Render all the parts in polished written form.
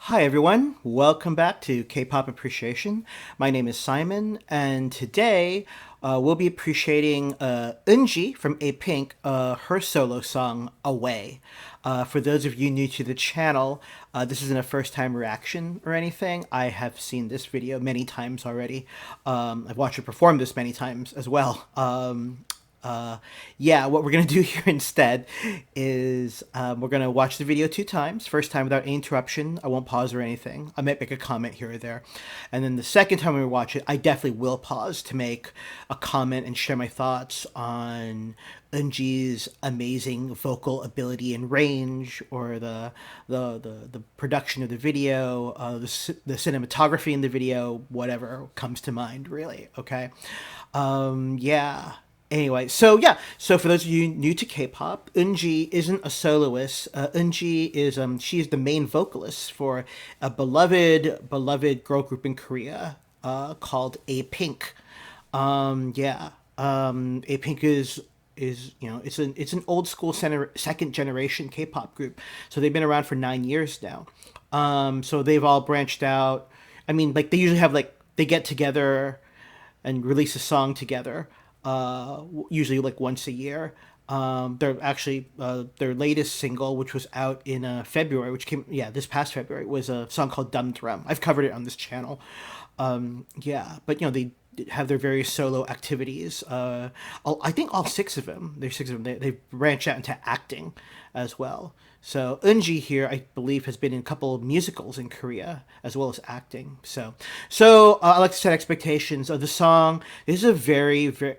Hi everyone, welcome back to K-pop Appreciation. My name is Simon, and today we'll be appreciating Eunji from Apink, her solo song "Away." For those of you new to the channel, this isn't a first-time reaction or anything. I have seen this video many times already. I've watched her perform this many times as well. Yeah, what we're gonna do here instead is we're gonna watch the video two times. First time without any interruption. I won't pause or anything. I might make a comment here or there, and then the second time we watch it, I definitely will pause to make a comment and share my thoughts on Eunji's amazing vocal ability and range, or the production of the video, the cinematography in the video, whatever comes to mind, really. Okay, yeah. Anyway, so for those of you new to K-pop, Eunji isn't a soloist. Eunji is she is the main vocalist for a beloved girl group in Korea called Apink. Apink is it's an old school second generation K-pop group. So they've been around for 9 years now. So they've all branched out. I mean, like they usually have like they get together and release a song together, usually like once a year. They're actually their latest single, which was out in February, which came this past February, was a song called "Dum Drum." I've covered it on this channel. But they have their various solo activities. I think all six of them. There's six of them. They branch out into acting as well. So Eunji here, I believe, has been in a couple of musicals in Korea as well as acting. So I like to set expectations of the song. This is a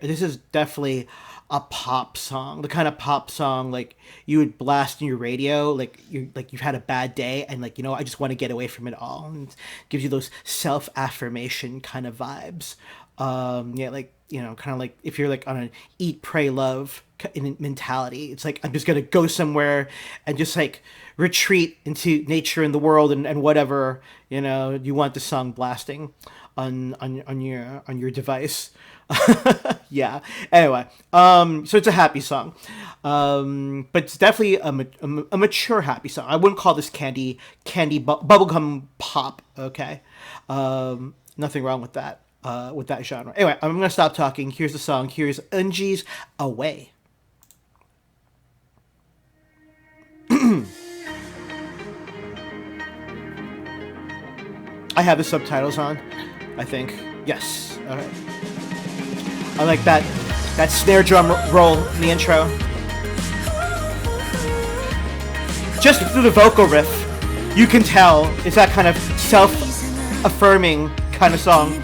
this is definitely a pop song, the kind of pop song like you would blast in your radio, like you've had a bad day and like I just want to get away from it all, and it gives you those self affirmation kind of vibes. Kind of like if you're like on an eat, pray, love mentality. It's like I'm just gonna go somewhere and just like retreat into nature and the world and whatever you want the song blasting on your device. Yeah. Anyway, so it's a happy song, but it's definitely a mature happy song. I wouldn't call this bubblegum pop. Okay, nothing wrong with that. With that genre. Anyway, I'm gonna stop talking. Here's the song. Here's Eunji's "Away." I have the subtitles on, I think. Yes. All right. I like that snare drum roll in the intro. Just through the vocal riff, you can tell it's that kind of self-affirming kind of song.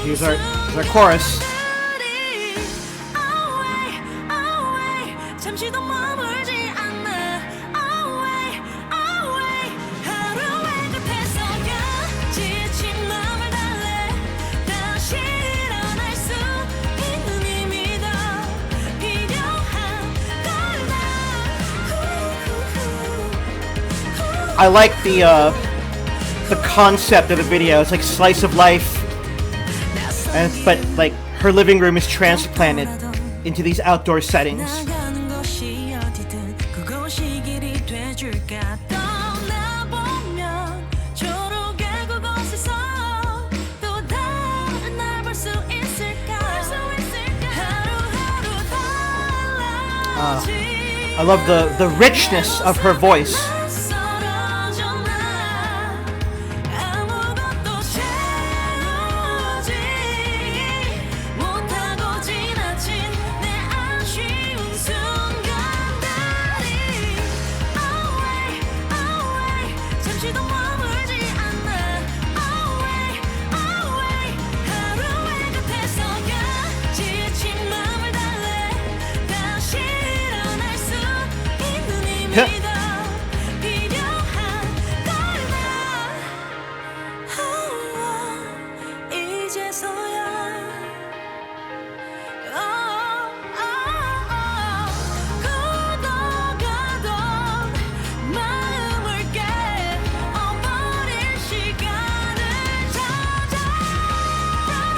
Here's our chorus. I like the concept of the video. It's like slice of life. But like her living room is transplanted into these outdoor settings. I love the richness of her voice.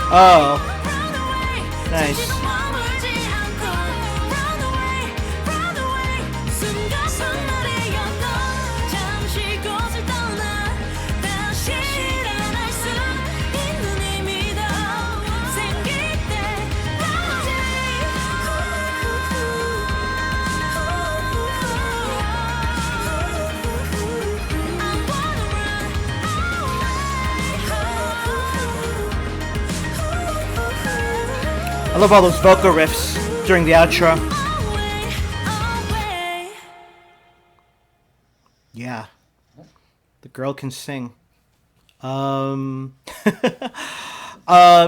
Oh, nice. I love all those vocal riffs during the outro. Yeah, the girl can sing. Um,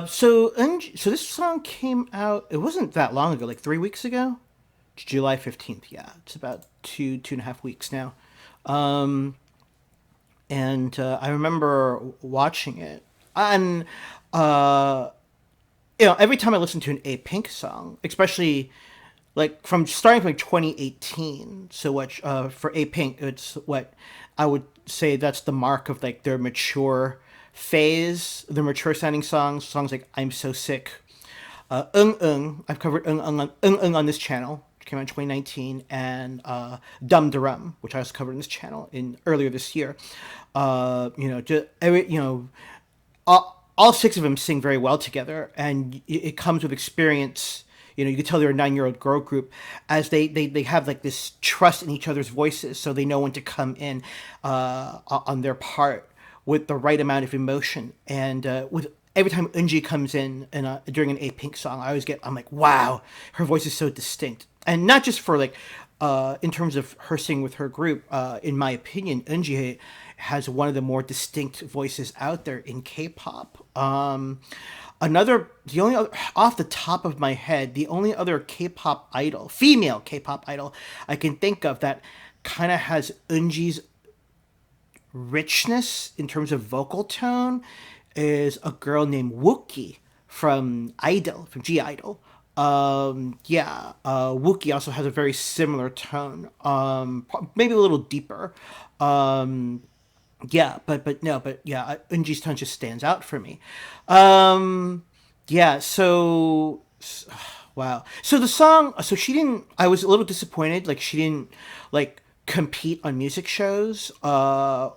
so this song came out. It wasn't that long ago, like 3 weeks ago, July 15th. Yeah, it's about 2.5 weeks now. Um, and I remember watching it, and uh, every time I listen to an Apink song, especially like from starting from 2018. So what for Apink, it's what I would say that's the mark of like their mature phase, their mature sounding songs like "I'm So Sick," I've covered on this channel, which came out in 2019, and Dum Dum, which I also covered on this channel in earlier this year. Just every all six of them sing very well together, and it comes with experience. You can tell they're a 9-year-old girl group, as they have like this trust in each other's voices, so they know when to come in on their part with the right amount of emotion. And with every time Unji comes in and during an Apink song, I'm like, wow, her voice is so distinct, and not just for like in terms of her singing with her group. In my opinion, Unji has one of the more distinct voices out there in K-pop. The only other, off the top of my head, the only other K-pop idol, female K-pop idol I can think of that kind of has Unji's richness in terms of vocal tone is a girl named Wookie from G Idol. Wookie also has a very similar tone, maybe a little deeper. Um, Unji's tone just stands out for me. Um, yeah, so wow. So the song, so she didn't. I was a little disappointed. Like she didn't like compete on music shows. To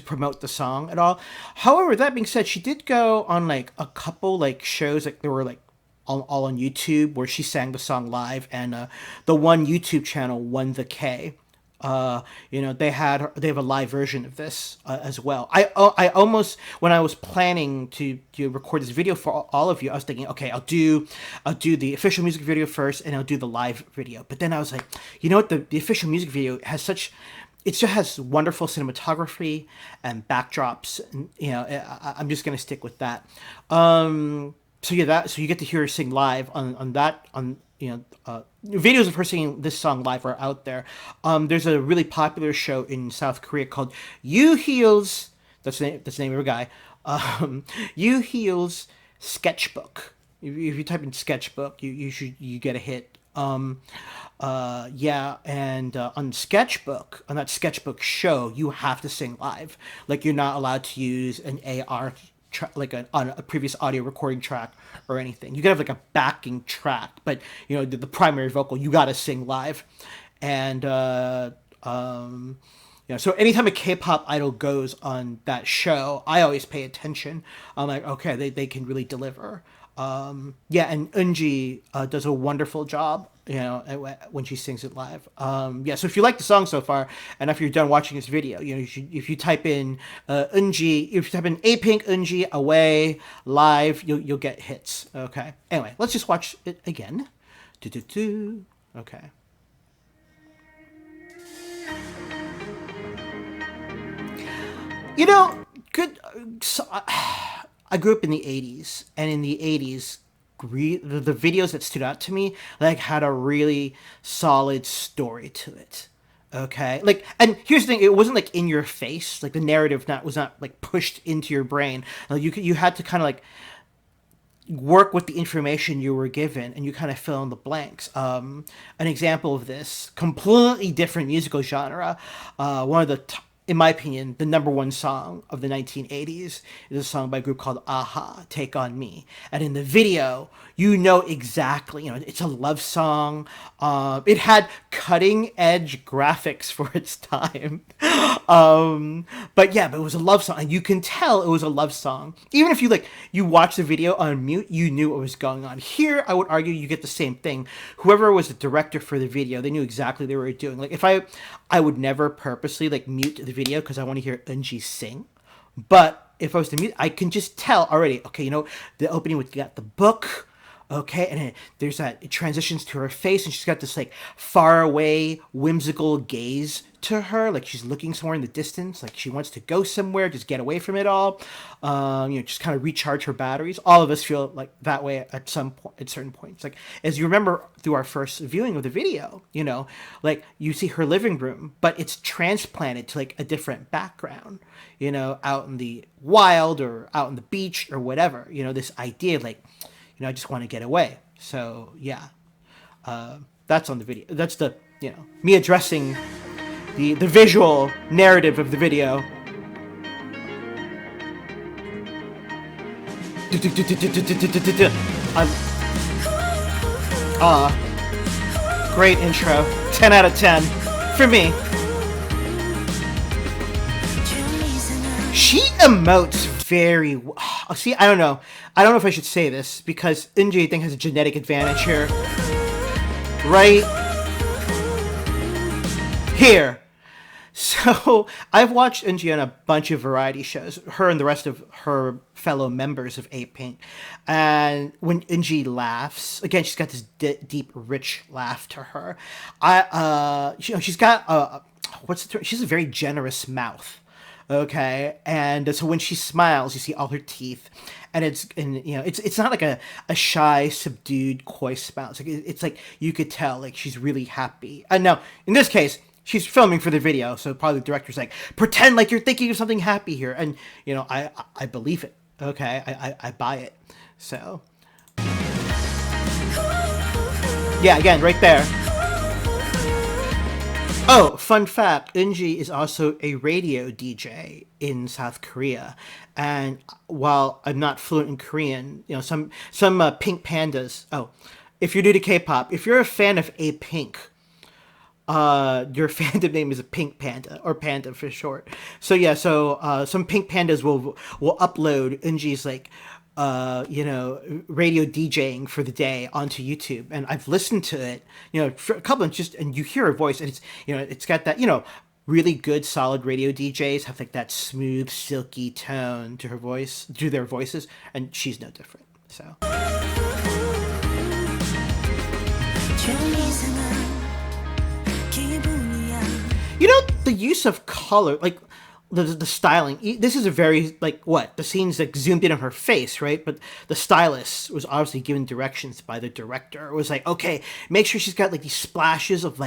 promote the song at all. However, that being said, she did go on like a couple like shows, like there were like all on YouTube where she sang the song live, and the one YouTube channel, One the K. They have a live version of this as well. I almost, when I was planning to record this video for all of you, I was thinking, okay, I'll do the official music video first, and I'll do the live video. But then I was like, you know what, the official music video has such, it just has wonderful cinematography and backdrops, and I'm just gonna stick with that. So you get to hear her sing live on that on videos of her singing this song live are out there. There's a really popular show in South Korea called You Heels. That's the name of a guy. You Heels Sketchbook. If you type in sketchbook, you get a hit. And on that sketchbook show, you have to sing live. Like you're not allowed to use an AR on a previous audio recording track or anything. You could have like a backing track, but the primary vocal you got to sing live. And so anytime a K-pop idol goes on that show, I always pay attention. I'm like, okay, they can really deliver. And Eunji does a wonderful job, when she sings it live. So if you like the song so far, and if you're done watching this video, if you type in Eunji, if you type in Apink Eunji away live, you'll get hits. Okay. Anyway, let's just watch it again. Okay. Good. So, I grew up in the 80s, and in the 80s, the videos that stood out to me like had a really solid story to it. Okay, like, and here's the thing: it wasn't like in your face, like the narrative was not like pushed into your brain. Like, you had to kind of like work with the information you were given, and you kind of fill in the blanks. An example of this completely different musical genre, one of the in my opinion, the number one song of the 1980s is a song by a group called Aha, Take On Me. And in the video, you know exactly, it's a love song. It had cutting edge graphics for its time. But yeah, but it was a love song. And you can tell it was a love song. Even if you watch the video on mute, you knew what was going on. Here, I would argue you get the same thing. Whoever was the director for the video, they knew exactly what they were doing. Like if I would never purposely mute the video because I want to hear Eunji sing. But if I was to mute, I can just tell already, okay, the opening with got the book, okay, and there's that, it transitions to her face, and she's got this far away whimsical gaze to her, like she's looking somewhere in the distance, like she wants to go somewhere, just get away from it all, just kind of recharge her batteries. All of us feel like that way at some point, at certain points. Like as you remember through our first viewing of the video, you see her living room, but it's transplanted to a different background, out in the wild or out on the beach or whatever. This idea I just want to get away. So yeah, that's on the video. That's the me addressing the visual narrative of the video. Great intro. 10 out of 10 for me. She emotes very well. See, I don't know if I should say this because Eunji, I think, has a genetic advantage here. Right here. So I've watched Eunji on a bunch of variety shows, her and the rest of her fellow members of Apink. And when Eunji laughs, again, she's got this deep, rich laugh to her. She's got what's the term? She has a very generous mouth. Okay, and so when she smiles, you see all her teeth, and it's not like a shy, subdued, coy smile. It's like you could tell she's really happy. And now in this case, she's filming for the video, so probably the director's pretend like you're thinking of something happy here, and I believe it. Okay, I buy it. So yeah, again, right there. Oh, fun fact, Eunji is also a radio DJ in South Korea. And while I'm not fluent in Korean, some Pink Pandas. Oh, if you're new to K-pop, if you're a fan of Apink, your fandom name is a Pink Panda, or Panda for short. So yeah, some Pink Pandas will upload Eunji's radio DJing for the day onto YouTube, and I've listened to it, for a couple of and you hear her voice, and it's got that, really good solid radio DJs have that smooth, silky tone to her voice, to their voices, and she's no different. So. The use of color, the styling, this is a very the scene's zoomed in on her face, right? But the stylist was obviously given directions by the director. It was okay, make sure she's got these splashes of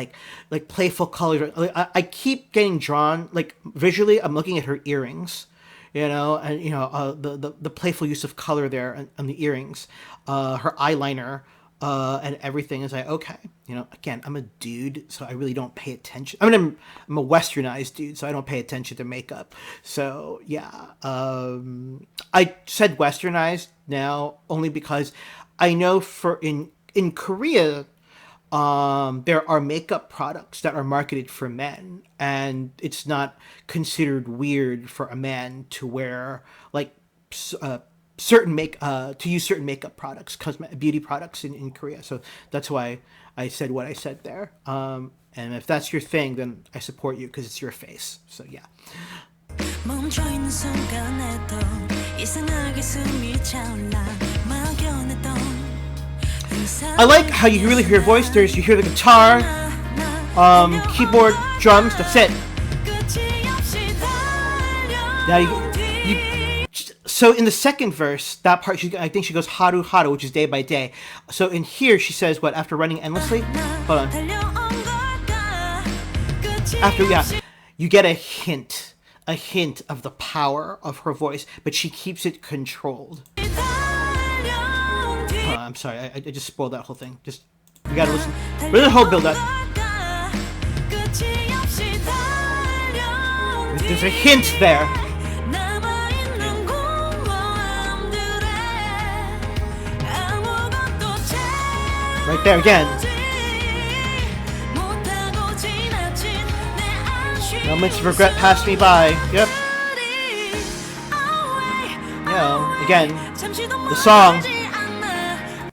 playful color. I keep getting drawn visually. I'm looking at her earrings, and the playful use of color there on the earrings, her eyeliner. And everything is okay, again, I'm a dude, so I really don't pay attention. I mean, I'm a westernized dude, so I don't pay attention to makeup. So yeah, I said westernized now only because I know in Korea, there are makeup products that are marketed for men, and it's not considered weird for a man to wear to use certain makeup products, beauty products in Korea. So that's why I said what I said there. And if that's your thing, then I support you because it's your face. So yeah. I like how you really hear her voice. You hear the guitar, keyboard, drums. That's it. Now so in the second verse, that part, I think she goes haru haru, which is day by day. So in here, she says what, after running endlessly? Hold on. You get a hint of the power of her voice, but she keeps it controlled. I'm sorry, I just spoiled that whole thing. We gotta listen. Where's the whole build up? There's a hint there. Right there again. Moments of regret passed me by. Yep. You know, again, the song.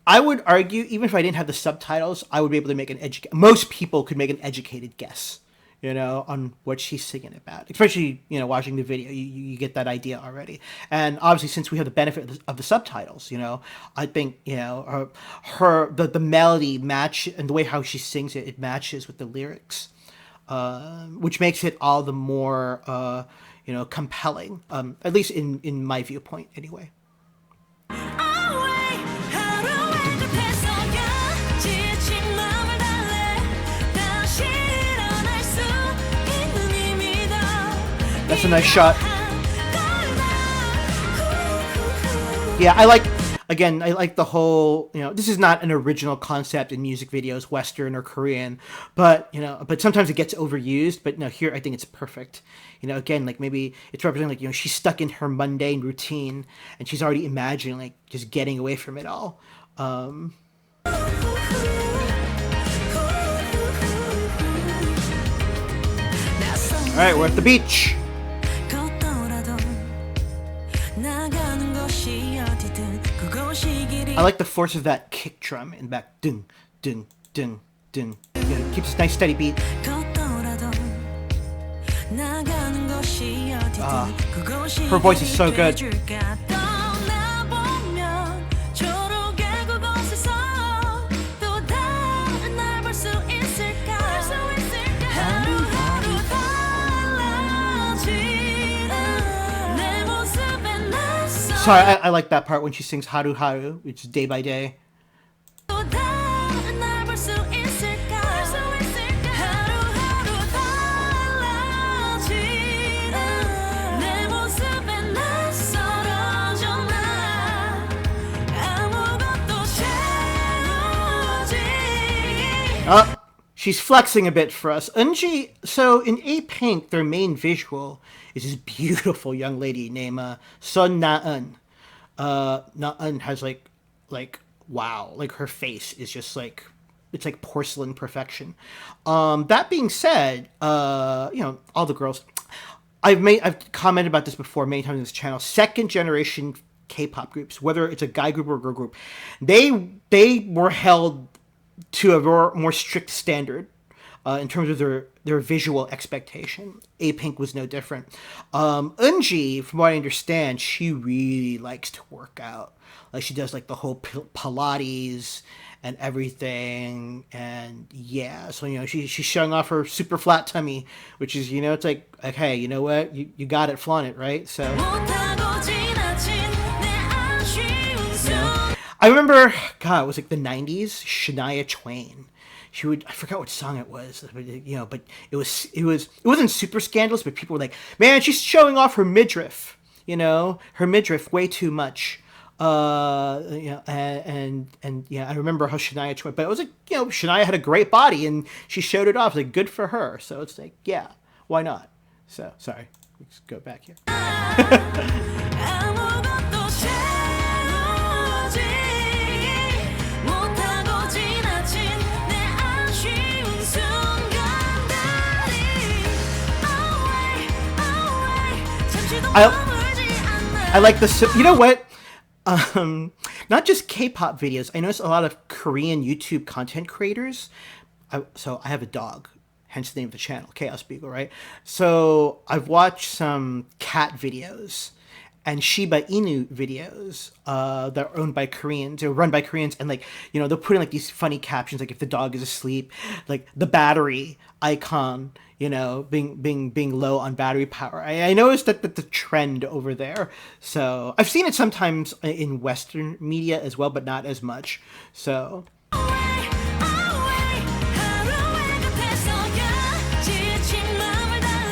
I would argue, even if I didn't have the subtitles, I would be able to make most people could make an educated guess, you know, on what she's singing about. Especially, you know, watching the video, you get that idea already. And obviously, since we have the benefit of the subtitles, you know, I think, you know, the melody match and the way how she sings it matches with the lyrics, which makes it all the more, you know, compelling, at least in my viewpoint, anyway. That's a nice shot. Yeah, I like the whole, you know, this is not an original concept in music videos, Western or Korean, but, you know, but sometimes it gets overused, but no, here I think it's perfect. You know, again, like maybe it's representing, like, you know, she's stuck in her mundane routine and she's already imagining, like, just getting away from it all. All right, we're at the beach. I like the force of that kick drum in the back. Ding, ding, ding, ding. Yeah, it keeps a nice steady beat. Her voice is so good. Sorry, I like that part when she sings Haru Haru, which is day by day. She's flexing a bit for us. Eunji, so in Apink, their main visual is this beautiful young lady named Sun Na-eun. Na-eun has like, wow, like her face is just like, it's like porcelain perfection. That being said, you know, all the girls, I've commented about this before many times on this channel, second generation K-pop groups, whether it's a guy group or a girl group, they were held to a more strict standard in terms of their visual expectation. Apink was no different. Eunji, from what I understand, she really likes to work out. Like, she does like the whole Pilates and everything, and yeah, so, you know, she's showing off her super flat tummy, which is, you know, it's like, okay, you know what, you got it, flaunt it, right? So I remember, God, it was like the 90s, Shania Twain. She would, I forgot what song it was, you know, but it wasn't super scandalous, but people were like, man, she's showing off her midriff, you know, her midriff way too much. You know, and yeah, I remember how Shania Twain, but it was like, you know, Shania had a great body and she showed it off, like, good for her. So it's like, yeah, why not? So, sorry, let's go back here. I like this. You know what? Not just K-pop videos. I notice a lot of Korean YouTube content creators. So I have a dog, hence the name of the channel, Chaos Beagle, right? So I've watched some cat videos and Shiba Inu videos that are owned by Koreans, or run by Koreans, and, like, you know, they'll put in like these funny captions, like if the dog is asleep, like the battery icon, you know, being low on battery power. I noticed that the trend over there. So I've seen it sometimes in Western media as well, but not as much. So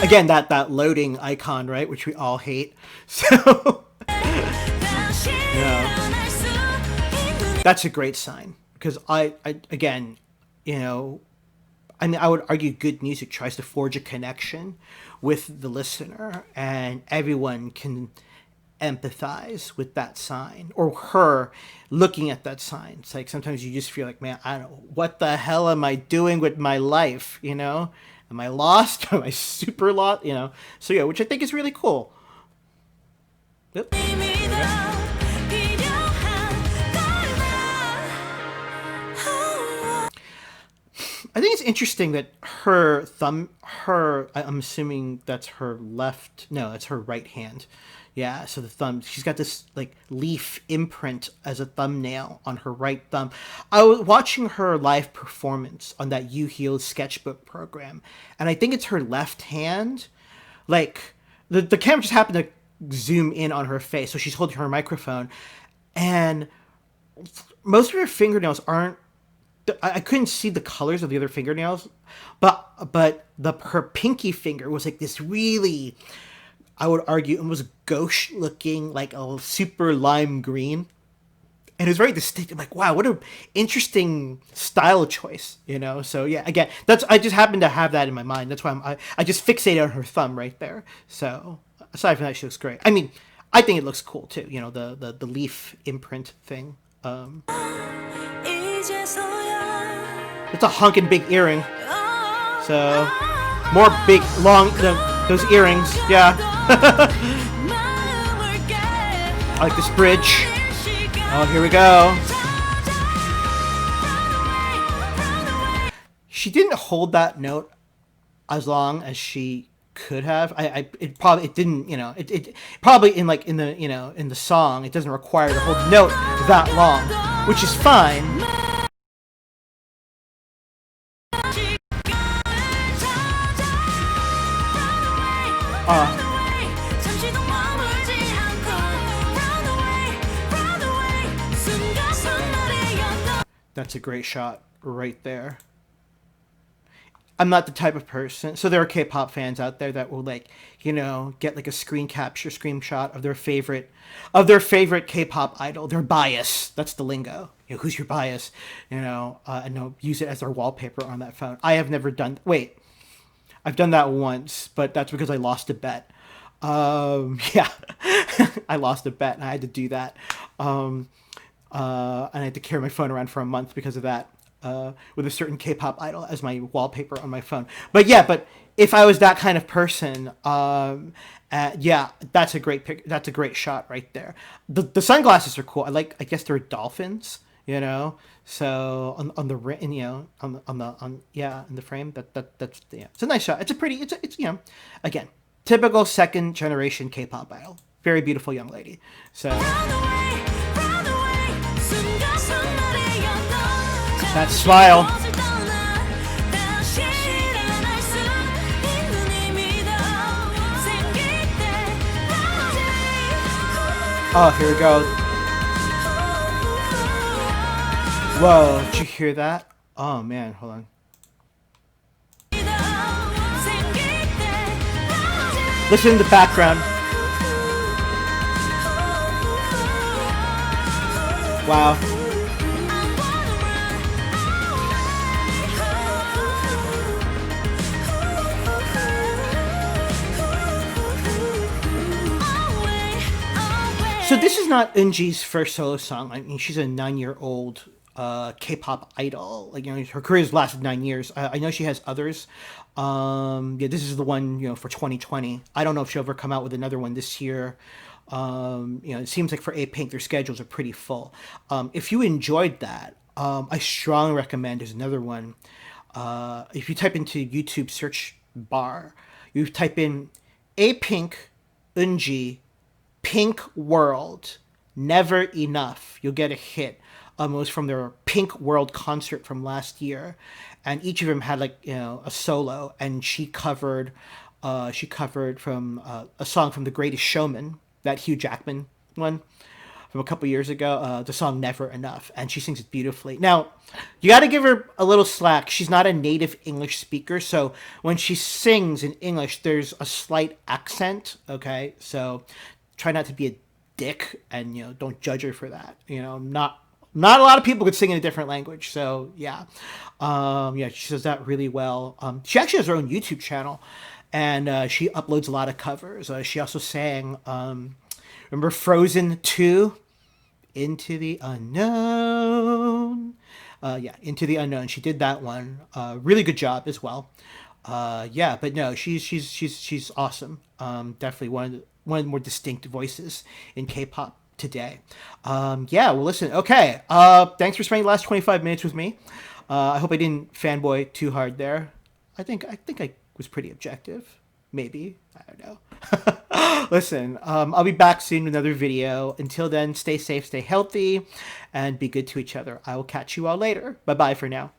again, that loading icon, right, which we all hate. So yeah, that's a great sign, because I again, you know, I mean, I would argue good music tries to forge a connection with the listener, and everyone can empathize with that sign or her looking at that sign. It's like sometimes you just feel like, man, I don't know, what the hell am I doing with my life? You know, am I lost? Am I super lost? You know, so yeah, which I think is really cool. Yep. There we go. I think it's interesting that I'm assuming that's her left, no, that's her right hand. Yeah, so the thumb, she's got this like leaf imprint as a thumbnail on her right thumb. I was watching her live performance on that You Healed sketchbook program, and I think it's her left hand. Like, the camera just happened to zoom in on her face, so she's holding her microphone, and most of her fingernails aren't, I couldn't see the colors of the other fingernails, but the her pinky finger was like this really, I would argue, almost gauche looking, like a super lime green, and it was very distinct. I'm like, wow, what a interesting style choice, you know. So yeah, again, that's, I just happened to have that in my mind. That's why I just fixated on her thumb right there. So aside from that, she looks great. I mean, I think it looks cool too. You know, the leaf imprint thing. It's a hunkin' big earring. So more big, long, those earrings. Yeah. I like this bridge. Oh, here we go. She didn't hold that note as long as she could have. It didn't, you know, it probably in like in the, you know, in the song, it doesn't require to hold the note that long, which is fine. That's a great shot right there. I'm not the type of person. So there are K-pop fans out there that will, like, you know, get like a screen capture screenshot of their favorite K-pop idol. Their bias. That's the lingo. You know, who's your bias? You know, and they'll use it as their wallpaper on that phone. I have never done. Wait, I've done that once, but that's because I lost a bet. Yeah, I lost a bet and I had to do that. And I had to carry my phone around for a month because of that, with a certain K-pop idol as my wallpaper on my phone. But yeah, but if I was that kind of person, yeah, that's a great pic. That's a great shot right there. The sunglasses are cool. I guess they're dolphins, you know. So on the you know, on yeah, in the frame, that's, yeah, it's a nice shot. It's you know, again, typical second generation K-pop idol. Very beautiful young lady. So that smile. Oh, here we go. Whoa, did you hear that? Oh man, hold on. Listen to the background. Wow. So this is not Eunji's first solo song. I mean, she's a 9-year-old K-pop idol. Like, you know, her career's lasted 9 years. I know she has others. Yeah, this is the one, you know, for 2020. I don't know if she'll ever come out with another one this year. You know, it seems like for Apink, their schedules are pretty full. If you enjoyed that, I strongly recommend, there's another one. If you type into YouTube search bar, you type in Apink, Eunji, Pink World, Never Enough. You'll get a hit. It was from their Pink World concert from last year, and each of them had, like, you know, a solo, and she covered from a song from The Greatest Showman, that Hugh Jackman one from a couple years ago, the song Never Enough, and she sings it beautifully. Now, you got to give her a little slack. She's not a native English speaker, so when she sings in English, there's a slight accent, okay? So try not to be a dick, and, you know, don't judge her for that. You know, not Not a lot of people could sing in a different language. So yeah, yeah, she does that really well. She actually has her own YouTube channel, and she uploads a lot of covers. She also sang, remember Frozen 2, Into the Unknown. Yeah, Into the Unknown. She did that one. Really good job as well. Yeah, but no, she's awesome. Definitely one of the more distinct voices in K-pop today. Yeah, well, listen. Okay. Thanks for spending the last 25 minutes with me. I hope I didn't fanboy too hard there. I think I was pretty objective. Maybe, I don't know. Listen, I'll be back soon with another video. Until then, stay safe, stay healthy, and be good to each other. I will catch you all later. Bye bye for now.